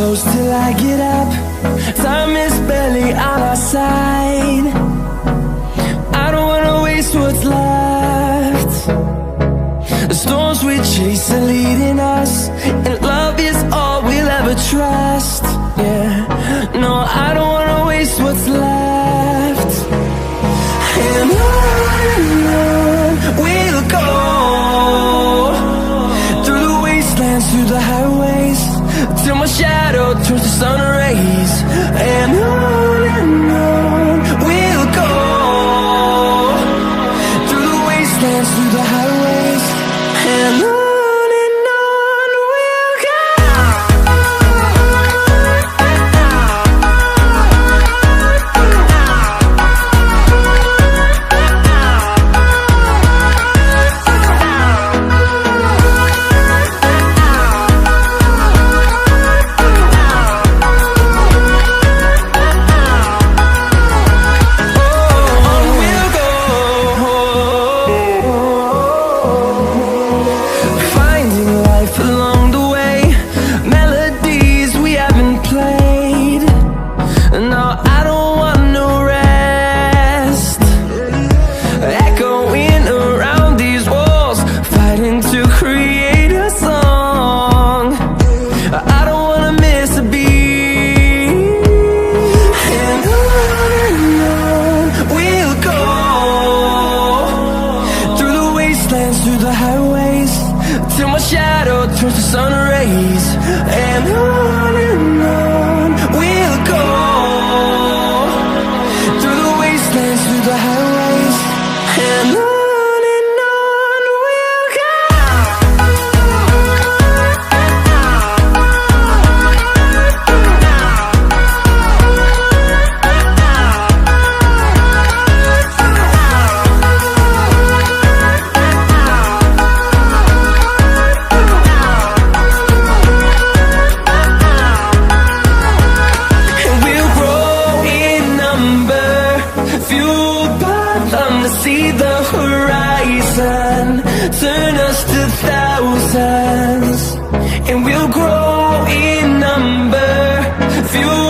close till I get up. Time is barely on our side. I don't wanna waste what's left. The storms we chase are leading us, and love is all we'll ever trust. Yeah, no, I don't wanna waste what's left. And on we'll go, through the wastelands, through the highways, till my shadow turns to sun rays. And on we'll go, through the wastelands, through the highways, and on we'll go. Through the highways, till my shadow turns to sun rays. And on we'll go, through the wastelands, through the highways, and on. See the horizon, turn us to thousands.